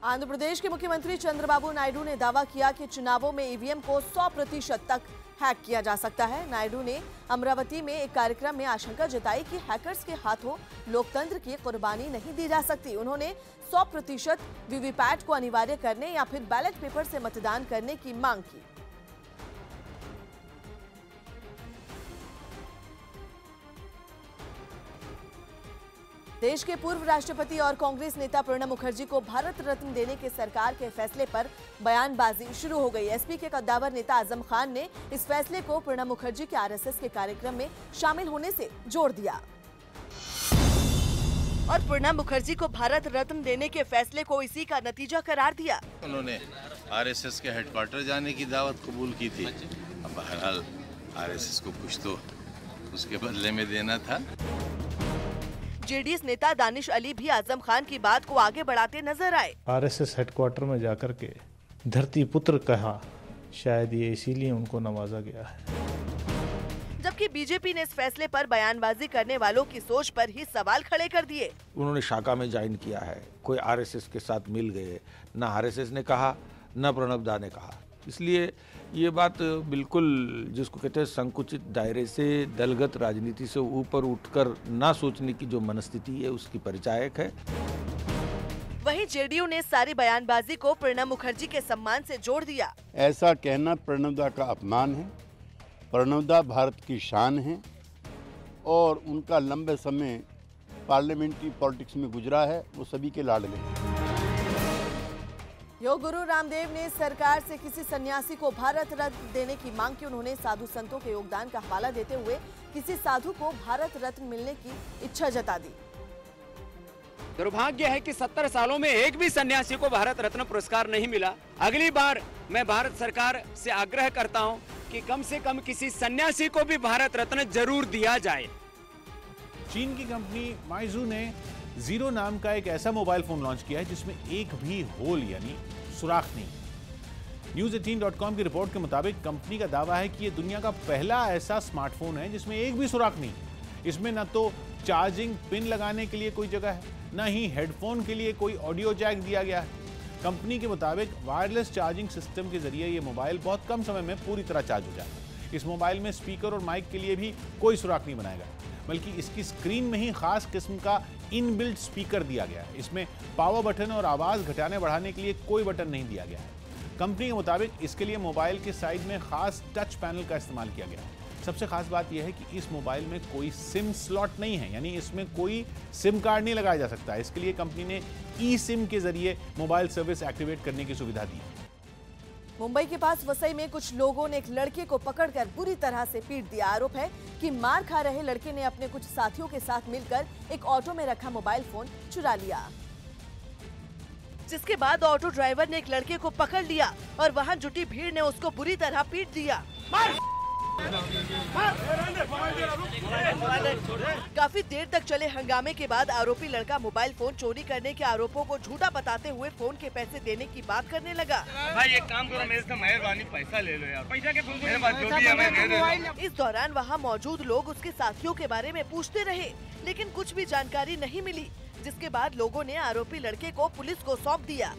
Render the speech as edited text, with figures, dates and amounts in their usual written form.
आंध्र प्रदेश के मुख्यमंत्री चंद्रबाबू नायडू ने दावा किया कि चुनावों में ईवीएम को 100% तक हैक किया जा सकता है। नायडू ने अमरावती में एक कार्यक्रम में आशंका जताई कि हैकर्स के हाथों लोकतंत्र की कुर्बानी नहीं दी जा सकती। उन्होंने 100% वीवीपैट को अनिवार्य करने या फिर बैलेट पेपर से मतदान करने की मांग की। देश के पूर्व राष्ट्रपति और कांग्रेस नेता प्रणब मुखर्जी को भारत रत्न देने के सरकार के फैसले पर बयानबाजी शुरू हो गई। एसपी के कद्दावर नेता आजम खान ने इस फैसले को प्रणब मुखर्जी के आरएसएस के कार्यक्रम में शामिल होने से जोड़ दिया और प्रणब मुखर्जी को भारत रत्न देने के फैसले को इसी का नतीजा करार दिया। उन्होंने आरएसएस के हेडक्वार्टर जाने की दावत कबूल की थी। अब बहरहाल आरएसएस को कुछ तो उसके बदले में देना था। जेडीएस नेता दानिश अली भी आजम खान की बात को आगे बढ़ाते नजर आए। आरएसएस हेडक्वार्टर में जाकर के धरती पुत्र कहा, शायद ये इसीलिए उनको नवाजा गया है। जबकि बीजेपी ने इस फैसले पर बयानबाजी करने वालों की सोच पर ही सवाल खड़े कर दिए। उन्होंने शाखा में ज्वाइन किया है, कोई आरएसएस के साथ मिल गए, न आरएसएस ने कहा न प्रणब दा ने कहा। इसलिए ये बात बिल्कुल जिसको कहते हैं संकुचित दायरे से दलगत राजनीति से ऊपर उठकर ना सोचने की जो मनस्थिति है उसकी परिचायक है। वहीं जेडीयू ने सारी बयानबाजी को प्रणब मुखर्जी के सम्मान से जोड़ दिया। ऐसा कहना प्रणब दा का अपमान है। प्रणब दा भारत की शान है और उनका लंबे समय पार्लियामेंट्री पॉलिटिक्स में गुजरा है, वो सभी के लाडले हैं। योग गुरु रामदेव ने सरकार से किसी सन्यासी को भारत रत्न देने की मांग की। उन्होंने साधु संतों के योगदान का हवाला देते हुए किसी साधु को भारत रत्न मिलने की इच्छा जता दी। दुर्भाग्य है कि 70 सालों में एक भी सन्यासी को भारत रत्न पुरस्कार नहीं मिला। अगली बार मैं भारत सरकार से आग्रह करता हूं कि कम से कम किसी सन्यासी को भी भारत रत्न जरूर दिया जाए। चीन की कंपनी माइजू ने जीरो नाम का एक ऐसा मोबाइल फोन लॉन्च किया है जिसमें एक भी होल यानी सुराख नहीं। News18.com की रिपोर्ट के मुताबिक कंपनी का दावा है कि यह दुनिया का पहला ऐसा स्मार्टफोन है जिसमें एक भी सुराख नहीं। इसमें न तो चार्जिंग पिन लगाने के लिए कोई जगह है, न ही हेडफोन के लिए कोई ऑडियो जैक दिया गया है। कंपनी के मुताबिक वायरलेस चार्जिंग सिस्टम के जरिए यह मोबाइल बहुत कम समय में पूरी तरह चार्ज हो जाएगा। इस मोबाइल में स्पीकर और माइक के लिए भी कोई सुराख नहीं बनाया गया, बल्कि इसकी स्क्रीन में ही खास किस्म का इनबिल्ट स्पीकर दिया गया है। इसमें पावर बटन और आवाज घटाने बढ़ाने के लिए कोई बटन नहीं दिया गया है। कंपनी के मुताबिक इसके लिए मोबाइल के साइड में खास टच पैनल का इस्तेमाल किया गया है। सबसे खास बात यह है कि इस मोबाइल में कोई सिम स्लॉट नहीं है, यानी इसमें कोई सिम कार्ड नहीं लगाया जा सकता। इसके लिए कंपनी ने ई सिम के जरिए मोबाइल सर्विस एक्टिवेट करने की सुविधा दी है। मुंबई के पास वसई में कुछ लोगों ने एक लड़के को पकड़कर बुरी तरह से पीट दिया। आरोप है कि मार खा रहे लड़के ने अपने कुछ साथियों के साथ मिलकर एक ऑटो में रखा मोबाइल फोन चुरा लिया, जिसके बाद ऑटो ड्राइवर ने एक लड़के को पकड़ लिया और वहां जुटी भीड़ ने उसको बुरी तरह पीट दिया। काफी देर तक चले हंगामे के बाद आरोपी लड़का मोबाइल फोन चोरी करने के आरोपों को झूठा बताते हुए फोन के पैसे देने की बात करने लगा। भाई एक काम करो, मेरे से मेहरबानी पैसा ले लो यार, पैसा के मेरे पास जो भी है मैं दे दूंगा। इस दौरान वहां मौजूद लोग उसके साथियों के बारे में पूछते रहे, लेकिन कुछ भी जानकारी नहीं मिली, जिसके बाद लोगों ने आरोपी लड़के को पुलिस को सौंप दिया।